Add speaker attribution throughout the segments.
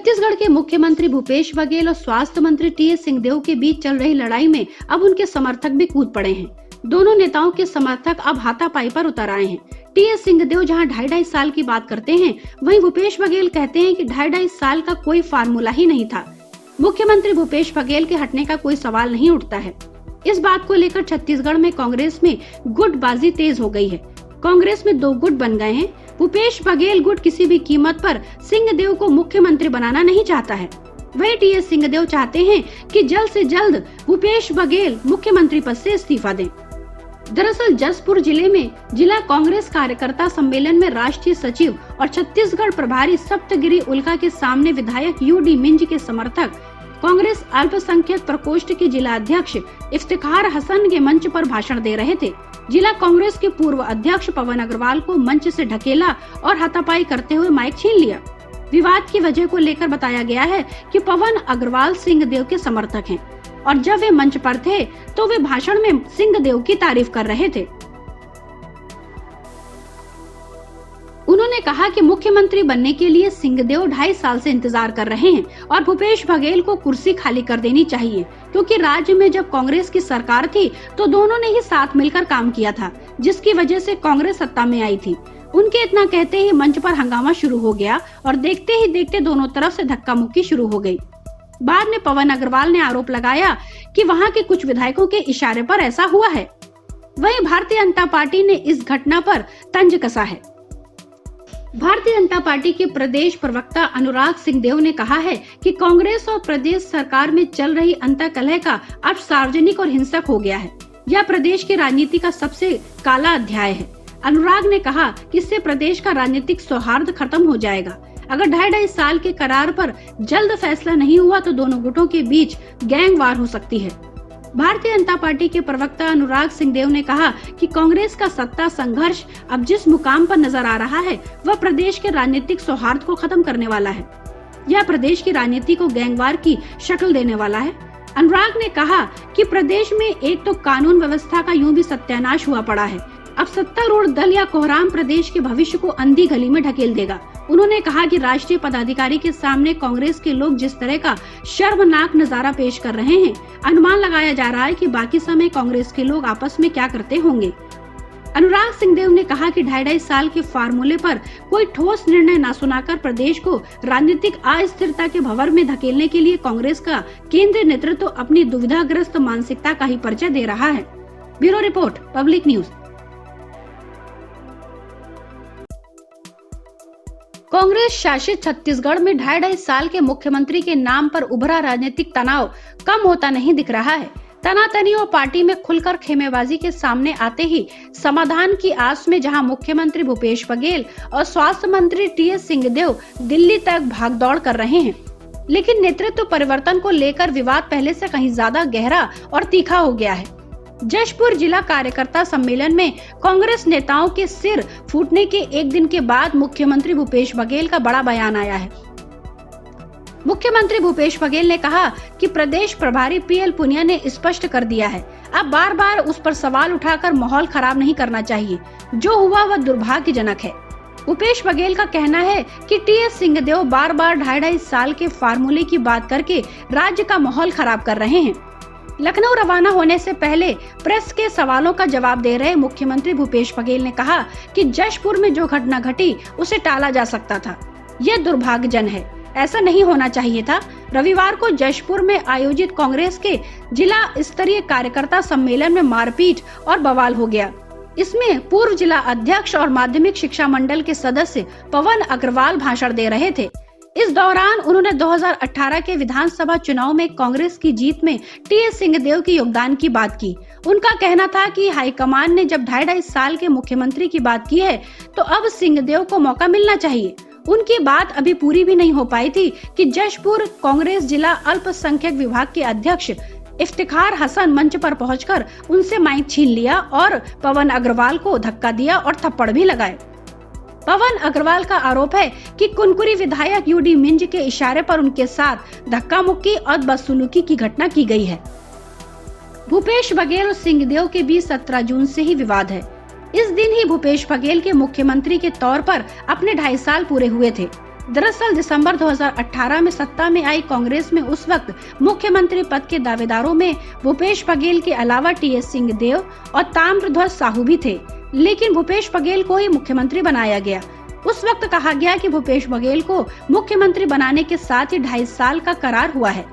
Speaker 1: छत्तीसगढ़ के मुख्यमंत्री भूपेश बघेल और स्वास्थ्य मंत्री टीएस सिंहदेव के बीच चल रही लड़ाई में अब उनके समर्थक भी कूद पड़े हैं। दोनों नेताओं के समर्थक अब हाथापाई पर उतर आए हैं। टीएस सिंहदेव जहां 2.5 साल की बात करते हैं, वहीं भूपेश बघेल कहते हैं कि 2.5 साल का कोई फार्मूला ही नहीं था। मुख्यमंत्री भूपेश बघेल के हटने का कोई सवाल नहीं उठता है। इस बात को लेकर छत्तीसगढ़ में कांग्रेस में गुटबाजी तेज हो गई है। कांग्रेस में 2 गुट बन गए हैं। भूपेश बघेल गुट किसी भी कीमत पर सिंहदेव को मुख्यमंत्री बनाना नहीं चाहता है। वही टीएस सिंहदेव चाहते हैं कि जल्द से जल्द भूपेश बघेल मुख्यमंत्री पद से इस्तीफा दें। दरअसल जसपुर जिले में जिला कांग्रेस कार्यकर्ता सम्मेलन में राष्ट्रीय सचिव और छत्तीसगढ़ प्रभारी सप्तगिरी उल्का के सामने विधायक यूडी मिंज के समर्थक कांग्रेस अल्पसंख्यक प्रकोष्ठ के जिला अध्यक्ष इफ्तिखार हसन के मंच पर भाषण दे रहे थे। जिला कांग्रेस के पूर्व अध्यक्ष पवन अग्रवाल को मंच से ढकेला और हाथापाई करते हुए माइक छीन लिया। विवाद की वजह को लेकर बताया गया है कि पवन अग्रवाल सिंहदेव के समर्थक हैं और जब वे मंच पर थे तो वे भाषण में सिंहदेव की तारीफ कर रहे थे। उन्होंने कहा कि मुख्यमंत्री बनने के लिए सिंहदेव 2.5 साल से इंतजार कर रहे हैं और भूपेश बघेल को कुर्सी खाली कर देनी चाहिए, क्योंकि राज्य में जब कांग्रेस की सरकार थी तो दोनों ने ही साथ मिलकर काम किया था, जिसकी वजह से कांग्रेस सत्ता में आई थी। उनके इतना कहते ही मंच पर हंगामा शुरू हो गया और देखते ही देखते दोनों तरफ से धक्का मुक्की शुरू हो गई। बाद में पवन अग्रवाल ने आरोप लगाया कि वहां के कुछ विधायकों के इशारे पर ऐसा हुआ है। वहीं भारतीय जनता पार्टी ने इस घटना पर तंज कसा है। भारतीय जनता पार्टी के प्रदेश प्रवक्ता अनुराग सिंहदेव ने कहा है कि कांग्रेस और प्रदेश सरकार में चल रही अंतःकलह का अब सार्वजनिक और हिंसक हो गया है। यह प्रदेश की राजनीति का सबसे काला अध्याय है। अनुराग ने कहा कि इससे प्रदेश का राजनीतिक सौहार्द खत्म हो जाएगा। अगर 2.5 साल के करार पर जल्द फैसला नहीं हुआ तो दोनों गुटों के बीच गैंगवार हो सकती है। भारतीय जनता पार्टी के प्रवक्ता अनुराग सिंहदेव ने कहा कि कांग्रेस का सत्ता संघर्ष अब जिस मुकाम पर नजर आ रहा है वह प्रदेश के राजनीतिक सौहार्द को खत्म करने वाला है। यह प्रदेश की राजनीति को गैंगवार की शक्ल देने वाला है। अनुराग ने कहा कि प्रदेश में एक तो कानून व्यवस्था का यूं भी सत्यानाश हुआ पड़ा है। अब सत्तारूढ़ दल या कोहराम प्रदेश के भविष्य को अंधी गली में ढकेल देगा। उन्होंने कहा कि राष्ट्रीय पदाधिकारी के सामने कांग्रेस के लोग जिस तरह का शर्मनाक नजारा पेश कर रहे हैं, अनुमान लगाया जा रहा है कि बाकी समय कांग्रेस के लोग आपस में क्या करते होंगे। अनुराग सिंहदेव ने कहा कि 2.5 साल के फार्मूले पर कोई ठोस निर्णय न सुनाकर प्रदेश को राजनीतिक अस्थिरता के भंवर में धकेलने के लिए कांग्रेस का केंद्रीय नेतृत्व अपनी दुविधाग्रस्त मानसिकता का ही परिचय दे रहा है। Bureau report, public news. Congress शासित छत्तीसगढ़ में 2.5 साल के मुख्यमंत्री के नाम पर उभरा राजनीतिक तनाव कम होता नहीं दिख रहा है। तनातनी और पार्टी में खुलकर खेमेबाजी के सामने आते ही समाधान की आस में जहां मुख्यमंत्री भूपेश बघेल और स्वास्थ्य मंत्री टीएस सिंहदेव दिल्ली तक भागदौड़ कर रहे हैं, लेकिन नेतृत्व परिवर्तन को लेकर विवाद पहले से कहीं ज्यादा गहरा और तीखा हो गया है। जशपुर जिला कार्यकर्ता सम्मेलन में कांग्रेस नेताओं के सिर फूटने के एक दिन के बाद मुख्यमंत्री भूपेश बघेल का बड़ा बयान आया है। मुख्यमंत्री भूपेश बघेल ने कहा कि प्रदेश प्रभारी पीएल पुनिया ने स्पष्ट कर दिया है, अब बार बार उस पर सवाल उठाकर माहौल खराब नहीं करना चाहिए। जो हुआ वह दुर्भाग्यजनक है। भूपेश बघेल का कहना है कि टीएस सिंहदेव बार बार 2.5 साल के फार्मूले की बात करके राज्य का माहौल खराब कर रहे हैं। लखनऊ रवाना होने से पहले प्रेस के सवालों का जवाब दे रहे मुख्यमंत्री भूपेश बघेल ने कहा कि जशपुर में जो घटना घटी उसे टाला जा सकता था। यह दुर्भाग्यजनक है, ऐसा नहीं होना चाहिए था। रविवार को जशपुर में आयोजित कांग्रेस के जिला स्तरीय कार्यकर्ता सम्मेलन में मारपीट और बवाल हो गया। इसमें पूर्व जिला अध्यक्ष और माध्यमिक शिक्षा मंडल के सदस्य पवन अग्रवाल भाषण दे रहे थे। इस दौरान उन्होंने 2018 के विधानसभा चुनाव में कांग्रेस की जीत में टीएस सिंहदेव के योगदान की बात की। उनका कहना था कि हाईकमान ने जब 2.5 साल के मुख्यमंत्री की बात की है तो अब सिंहदेव को मौका मिलना चाहिए। उनकी बात अभी पूरी भी नहीं हो पाई थी कि जशपुर कांग्रेस जिला अल्पसंख्यक विभाग के अध्यक्ष इफ्तिखार हसन मंच पर पहुंचकर उनसे माइक छीन लिया और पवन अग्रवाल को धक्का दिया और थप्पड़ भी लगाए। पवन अग्रवाल का आरोप है कि कुनकुरी विधायक यूडी मिंज के इशारे पर उनके साथ धक्का मुक्की और बदसलूकी की घटना की गई है। भूपेश बघेल और सिंहदेव के बीच 17 जून से ही विवाद है। इस दिन ही भूपेश बघेल के मुख्यमंत्री के तौर पर अपने 2.5 साल पूरे हुए थे। दरअसल दिसंबर 2018 में सत्ता में आई कांग्रेस में उस वक्त मुख्यमंत्री पद के दावेदारों में भूपेश बघेल के अलावा टीएस सिंहदेव और ताम्रध्वज साहू भी थे, लेकिन भूपेश बघेल को ही मुख्यमंत्री बनाया गया। उस वक्त कहा गया कि भूपेश बघेल को मुख्यमंत्री बनाने के साथ ही 2.5 साल का करार हुआ है।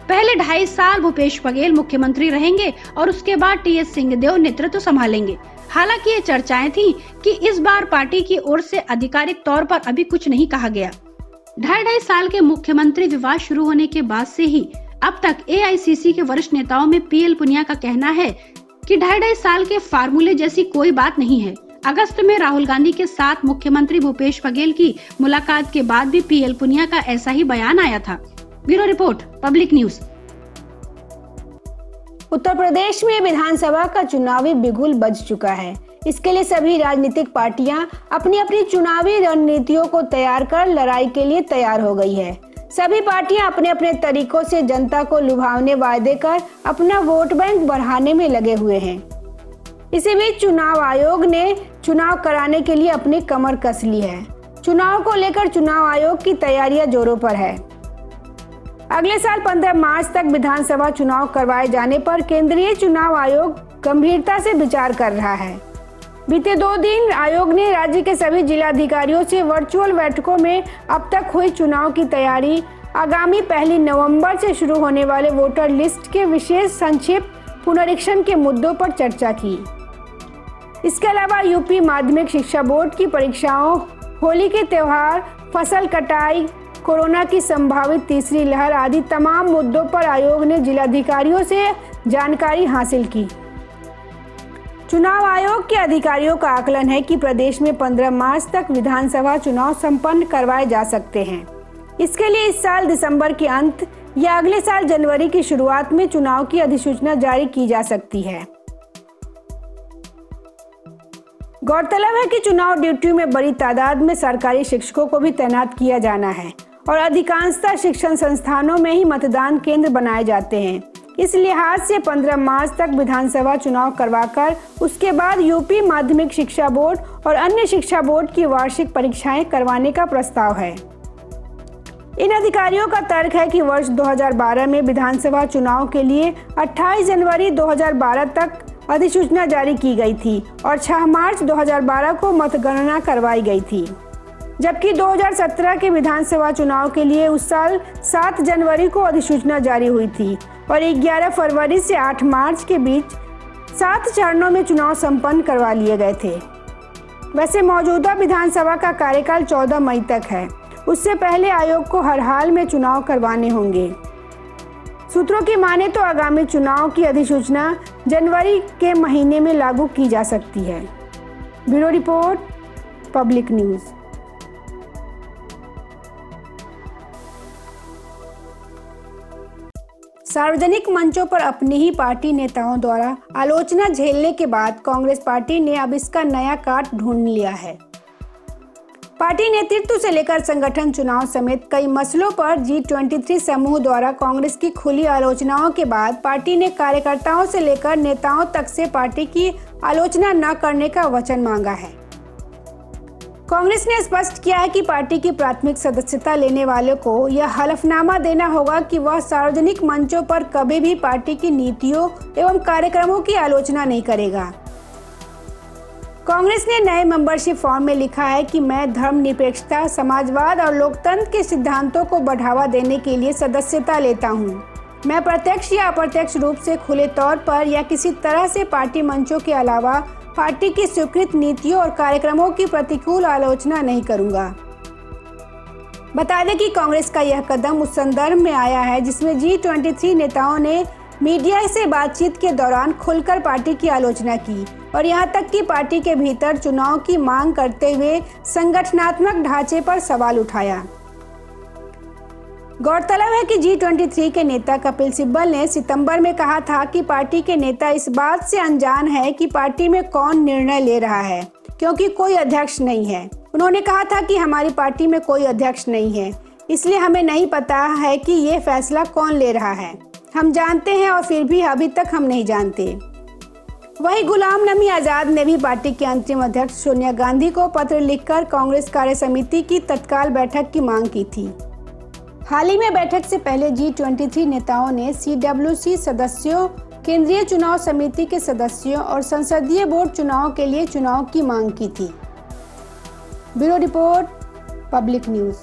Speaker 1: पहले 2.5 साल भूपेश बघेल मुख्यमंत्री रहेंगे और उसके बाद टीएस सिंहदेव नेतृत्व संभालेंगे। हालांकि ये चर्चाएं थी कि इस बार पार्टी की ओर से आधिकारिक तौर पर अभी कुछ नहीं कहा गया। 2.5 साल के मुख्यमंत्री विवाद शुरू होने के बाद से ही अब तक एआईसीसी के वरिष्ठ नेताओं में पीएल पुनिया का कहना है कि 2.5 साल के फार्मूले जैसी कोई बात नहीं है। अगस्त में राहुल गांधी के साथ मुख्यमंत्री भूपेश बघेल की मुलाकात के बाद भी पीएल पुनिया का ऐसा ही बयान आया था। Bureau report, public news.
Speaker 2: Uttar Pradesh में विधानसभा का चुनावी बिगुल बज चुका है। इसके लिए सभी राजनीतिक पार्टियां अपनी अपनी चुनावी रणनीतियों को तैयार कर लड़ाई के लिए तैयार हो गई है। सभी पार्टियां अपने अपने तरीकों से जनता को लुभावने वादे कर अपना वोट बैंक बढ़ाने में लगे हुए हैं। इसी बीच चुनाव आयोग ने चुनाव कराने के लिए अपनी कमर कस ली है। चुनाव को लेकर चुनाव आयोग की तैयारियां जोरों पर है। अगले साल 15 मार्च तक विधानसभा चुनाव करवाए जाने पर केंद्रीय चुनाव आयोग गंभीरता से विचार कर रहा है। बीते 2 दिन आयोग ने राज्य के सभी जिलाधिकारियों से वर्चुअल बैठकों में अब तक हुई चुनाव की तैयारी, आगामी 1 नवंबर से शुरू होने वाले वोटर लिस्ट के विशेष संक्षिप्त पुनरीक्षण के मुद्दों पर चर्चा की। इसके अलावा यूपी माध्यमिक शिक्षा बोर्ड की परीक्षाओं, होली के त्योहार, फसल कटाई, कोरोना की संभावित तीसरी लहर आदि तमाम मुद्दों पर आयोग ने जिलाधिकारियों से जानकारी हासिल की। चुनाव आयोग के अधिकारियों का आकलन है कि प्रदेश में 15 मार्च तक विधानसभा चुनाव संपन्न करवाए जा सकते हैं। इसके लिए इस साल दिसंबर के अंत या अगले साल जनवरी की शुरुआत में चुनाव की अधिसूचना जारी की जा सकती है। गौरतलब है कि चुनाव ड्यूटी में बड़ी तादाद में सरकारी शिक्षकों को भी तैनात किया जाना है और अधिकांशतः शिक्षण संस्थानों में ही मतदान केंद्र बनाए जाते हैं। इस लिहाज से 15 मार्च तक विधानसभा चुनाव करवाकर उसके बाद यूपी माध्यमिक शिक्षा बोर्ड और अन्य शिक्षा बोर्ड की वार्षिक परीक्षाएं करवाने का प्रस्ताव है। इन अधिकारियों का तर्क है कि वर्ष 2012 में विधानसभा चुनाव के लिए 28 जनवरी 2012 तक अधिसूचना जारी की गई थी और 6 मार्च 2012 को मतगणना करवाई गई थी, जबकि 2017 के विधानसभा चुनाव के लिए उस साल 7 जनवरी को अधिसूचना जारी हुई थी और 11 फरवरी से 8 मार्च के बीच 7 चरणों में चुनाव संपन्न करवा लिए गए थे। वैसे मौजूदा विधानसभा का कार्यकाल 14 मई तक है। उससे पहले आयोग को हर हाल में चुनाव करवाने होंगे। सूत्रों की माने तो आगामी चुनाव की अधिसूचना जनवरी के महीने में लागू की जा सकती है। Bureau report, public news. सार्वजनिक मंचों पर अपनी ही पार्टी नेताओं द्वारा आलोचना झेलने के बाद कांग्रेस पार्टी ने अब इसका नया काट ढूंढ लिया है। पार्टी नेतृत्व से लेकर संगठन, चुनाव समेत कई मसलों पर G23 समूह द्वारा कांग्रेस की खुली आलोचनाओं के बाद पार्टी ने कार्यकर्ताओं से लेकर नेताओं तक से पार्टी की आलोचना न करने का वचन मांगा है। कांग्रेस ने स्पष्ट किया है कि पार्टी की प्राथमिक सदस्यता लेने वालों को यह हलफनामा देना होगा कि वह सार्वजनिक मंचों पर कभी भी पार्टी की नीतियों एवं कार्यक्रमों की आलोचना नहीं करेगा। कांग्रेस ने नए मेंबरशिप फॉर्म में लिखा है कि मैं धर्मनिरपेक्षता, समाजवाद और लोकतंत्र के सिद्धांतों को बढ़ावा देने के लिए सदस्यता लेता हूं। मैं प्रत्यक्ष या अप्रत्यक्ष रूप से खुले तौर पर या किसी तरह से पार्टी मंचों के अलावा पार्टी की स्वीकृत नीतियों और कार्यक्रमों की प्रतिकूल आलोचना नहीं करूंगा। बता दें कि कांग्रेस का यह कदम उस संदर्भ में आया है जिसमें G23 नेताओं ने मीडिया से बातचीत के दौरान खुलकर पार्टी की आलोचना की और यहां तक कि पार्टी के भीतर चुनाव की मांग करते हुए संगठनात्मक ढांचे पर सवाल उठाया। गौरतलब है कि G23 के नेता कपिल सिब्बल ने सितंबर में कहा था कि पार्टी के नेता इस बात से अनजान है कि पार्टी में कौन निर्णय ले रहा है, क्योंकि कोई अध्यक्ष नहीं है। उन्होंने कहा था कि हमारी पार्टी में कोई अध्यक्ष नहीं है, इसलिए हमें नहीं पता है कि ये फैसला कौन ले रहा है। हम जानते हैं और फिर भी अभी तक हम नहीं जानते। वहीं गुलाम नबी आजाद ने भी पार्टी की अंतरिम अध्यक्ष सोनिया गांधी को पत्र लिखकर कांग्रेस कार्य समिति की तत्काल बैठक की मांग की थी। हाल ही में बैठक से पहले G23 नेताओं ने CWC सदस्यों, केंद्रीय चुनाव समिति के सदस्यों और संसदीय बोर्ड चुनाव के लिए चुनाव की मांग की थी। Bureau report, public news.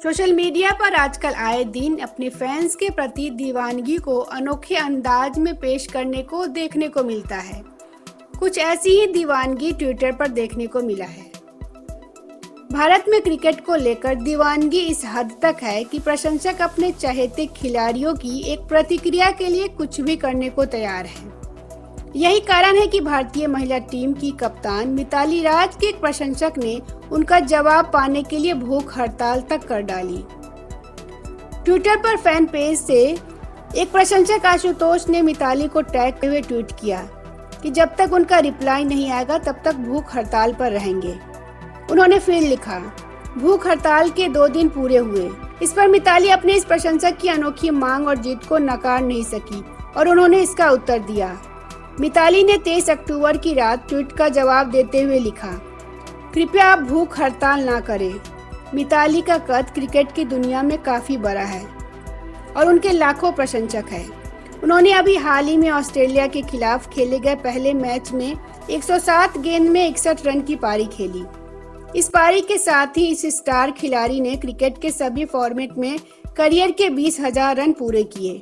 Speaker 2: Social media पर आजकल आए दिन अपने फैंस के प्रति दीवानगी को अनोखे अंदाज में पेश करने को देखने को मिलता है। कुछ ऐसी ही दीवानगी ट्विटर पर देखने को मिला है। भारत में क्रिकेट को लेकर दीवानगी इस हद तक है कि प्रशंसक अपने चहेते खिलाड़ियों की एक प्रतिक्रिया के लिए कुछ भी करने को तैयार है। यही कारण है कि भारतीय महिला टीम की कप्तान मिताली राज के एक प्रशंसक ने उनका जवाब पाने के लिए भूख हड़ताल तक कर डाली। ट्विटर पर फैन पेज से एक प्रशंसक आशुतोष ने मिताली को टैग करते हुए ट्वीट किया कि जब तक उनका रिप्लाई नहीं आएगा तब तक भूख हड़ताल पर रहेंगे। उन्होंने फिर लिखा, भूख हड़ताल के 2 दिन पूरे हुए। इस पर मिताली अपने इस प्रशंसक की अनोखी मांग और जिद को नकार नहीं सकी और उन्होंने इसका उत्तर दिया। मिताली ने 23 अक्टूबर की रात ट्वीट का जवाब देते हुए लिखा, कृपया आप भूख हड़ताल ना करें। मिताली का कद क्रिकेट की दुनिया में काफी बड़ा है और उनके लाखों प्रशंसक हैं। उन्होंने अभी हाल ही में ऑस्ट्रेलिया के खिलाफ खेले गए पहले मैच में 107 गेंद में 61 रन की पारी खेली। इस पारी के साथ ही इस स्टार खिलाड़ी ने क्रिकेट के सभी फॉर्मेट में करियर के 20,000 रन पूरे किए।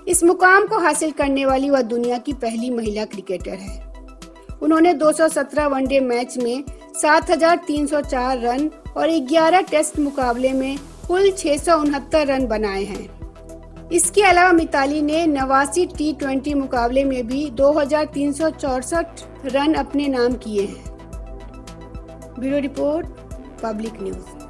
Speaker 2: इस मुकाम को हासिल करने वाली वह दुनिया की पहली महिला क्रिकेटर है। उन्होंने 217 वनडे मैच में 7,304 रन और 11 टेस्ट मुकाबले में कुल 669 रन बनाए हैं। इसके अलावा मिताली ने 89 T20 मुकाबले में भी 2,364 रन अपने नाम किए हैं। Bureau report, public news.